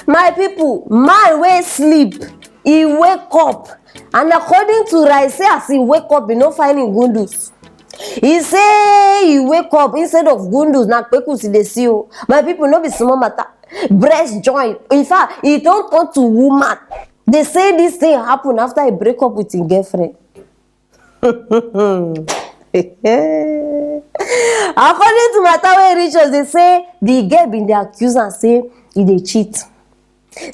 My people, man wey sleep, he wake up, and according to Rai, say as he wake up, he no find him gundus. He say he wake up instead of gundus, na kpekus he dey see o. My people, no be small matter. Breast joint. In fact, he don turn to woman. They say this thing happen after he break up with his girlfriend. According to matter wey reach us, they say the girl bin dey accuse am say he dey cheat.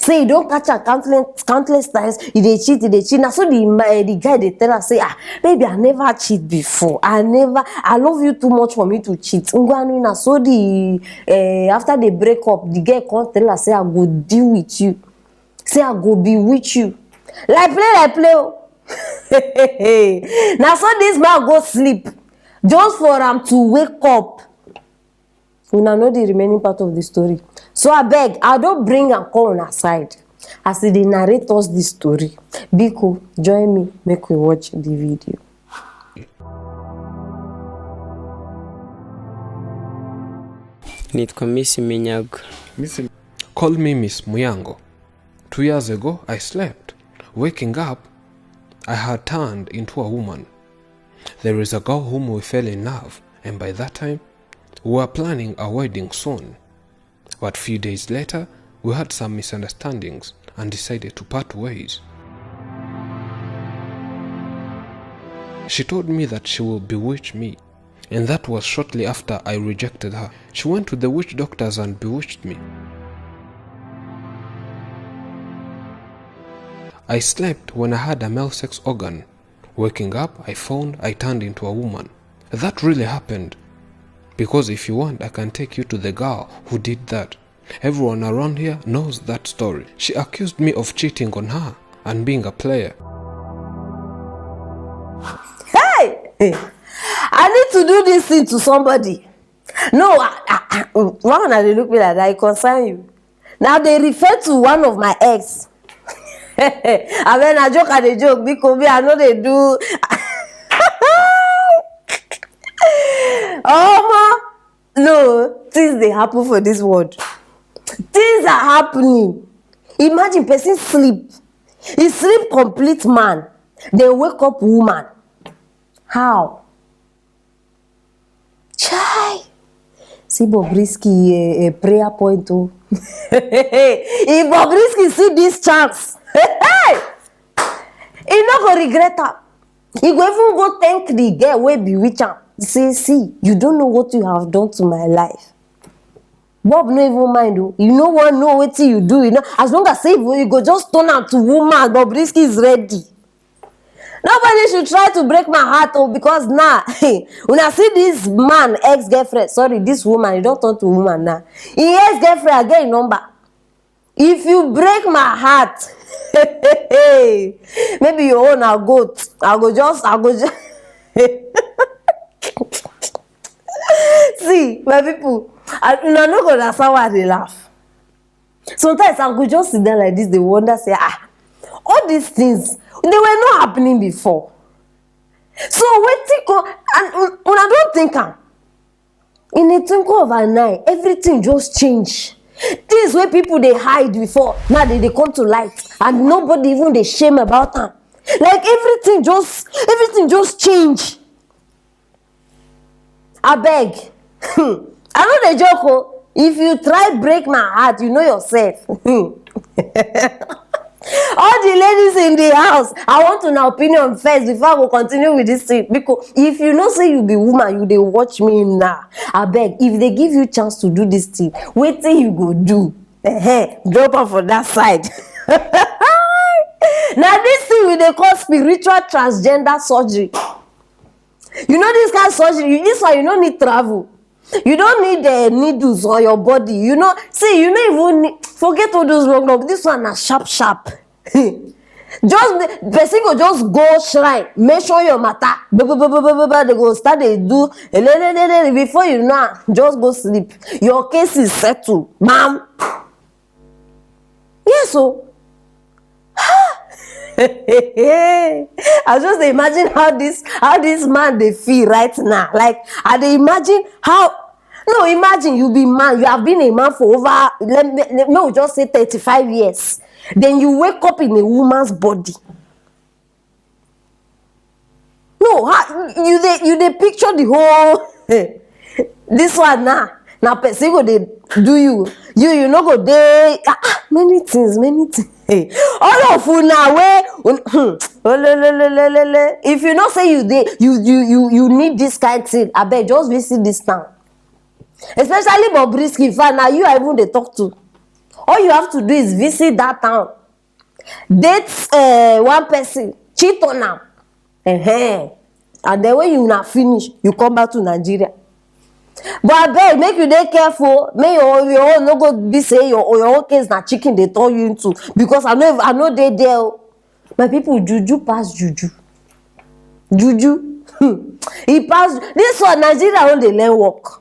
Say he don catch her countless times. He dey cheat, he dey cheat. Na so the guy dey tell her say, baby, I never cheat before. I love you too much for me to cheat. Ngwanu, na so after they break up, the girl come tell her say, I go deal with you. Say I go be with you. Like play oh. Now so this man go sleep just for him to wake up. We now know the remaining part of the story. So I beg, I don't bring and call on our side as they narrate us this story. Biko, join me, make we watch the video. Call me Miss Muyango. 2 years ago, I slept. Waking up, I had turned into a woman. There is a girl whom we fell in love, and by that time, we were planning a wedding soon. But few days later, we had some misunderstandings and decided to part ways. She told me that she will bewitch me, and that was shortly after I rejected her. She went to the witch doctors and bewitched me. I slept when I had a male sex organ. Waking up, I found I turned into a woman. That really happened. Because if you want, I can take you to the girl who did that. Everyone around here knows that story. She accused me of cheating on her and being a player. Hey! I need to do this thing to somebody. No, why when they look me like that, I concern you. Now they refer to one of my ex. I mean, I joke and they joke because me, I know they do. Oh, no, things they happen for this world. Things are happening. Imagine person sleep. He sleep complete man. They wake up woman. How? Chai. See Bobrisky a prayer point too. If Bobrisky see this chance, he not go regret her. He go even go thank the girl wey bewitch am. Say, see, you don't know what you have done to my life. Bob no even mind though. You no one know what you do. You know, as long as say you go just turn out to woman, Bobrisky is ready. Nobody should try to break my heart oh, because now, when I see this man, ex-girlfriend, sorry, this woman, you don't turn to woman now. He ex-girlfriend, I get a number. If you break my heart, maybe your own I'll go just see, my people, I'm not going to understand why they laugh. Sometimes I could just sit there like this, they wonder, say, all these things, they were not happening before. So waiting, and when I don't think in a twinkle of an eye, everything just change. Things where people they hide before, now they come to light, and nobody even they shame about them. Like everything just change. I beg. I know the joke. Oh. If you try break my heart, you know yourself. All the ladies in the house, I want to know opinion first before I will continue with this thing. Because if you know say you be woman, you they watch me now. I beg, if they give you chance to do this thing, wait till you go do. Drop off on that side. Now this thing we they call spiritual transgender surgery. You know this kind of surgery, this one you don't need travel. You don't need the needles on your body. You know, see, you don't even need, forget all those long. This one is sharp. Just person go just go shrine, make sure your matter. They go start they do before you know, just go sleep. Your case is settled, ma'am. Yes, so. I just imagine how this man they feel right now. Like I they imagine how No, imagine you be man, you have been a man for over, let me just say 35 years. Then you wake up in a woman's body. No, you dey picture the whole this one now person go dey do you no go dey many things all of una wey olelelelele if you know say you dey you need this kind thing abeg just visit this town, especially Bobrisky. In fact, na you I even dey talk to. All you have to do is visit that town, date one person, cheat on am, and then when you na finish, you come back to Nigeria. But abeg make you dey careful, make your own no go be say your own case na chicken dey turn you into, because I no dey there o. My people, juju pass juju. E pass this one. Nigeria own dey learn work.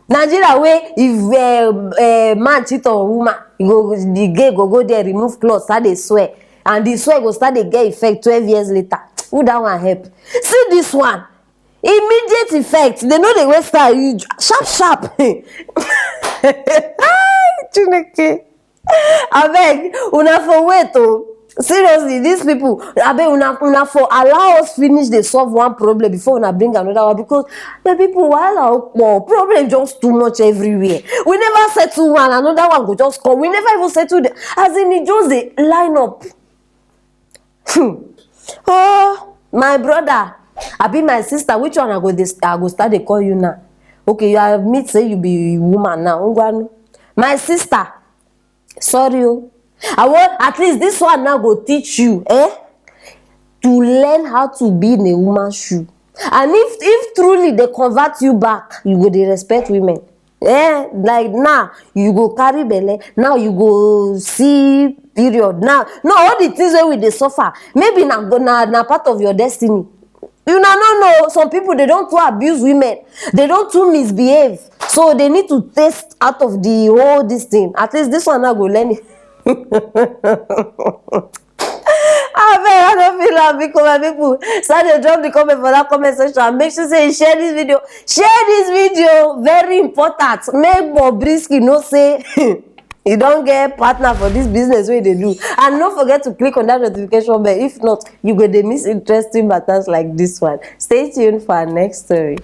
Nigeria wey if man cheat on woman, the gay go there, remove cloth, start dey swear, and the swear go start dey get effect 12 years later. Who that one help? See this one, immediate effect. They no dey waste time, sharp. Chineke, abeg una for wait o. Seriously, these people, abeg una for allow us finish dey solve one problem before una bring another one, because the people wahala problem just too much everywhere. We never settle one, another one go just come. We never even settle the, as in e just dey line up. Oh, my brother, abi my sister, which one I go start dey call you now? Okay, you admit say you be woman now. Ngwanu, my sister, sorry o. I want at least this one now go teach you to learn how to be in a woman's shoe. And if truly they convert you back, you go dey respect women. Like now you go carry belle, now you go see period. Now no, all the things wey we dey suffer, maybe na part of your destiny. You no know, some people, they don't too abuse women, they don't too misbehave, so they need to taste out of the whole this thing. At least this one now go learn it. I don't feel like because my people start to drop the comment for that comment section, and make sure say you share this video, very important. Make Bobrisky know say you don't get partner for this business wey they do, and don't forget to click on that notification bell. If not, you go dey miss interesting matters like this one. Stay tuned for our next story.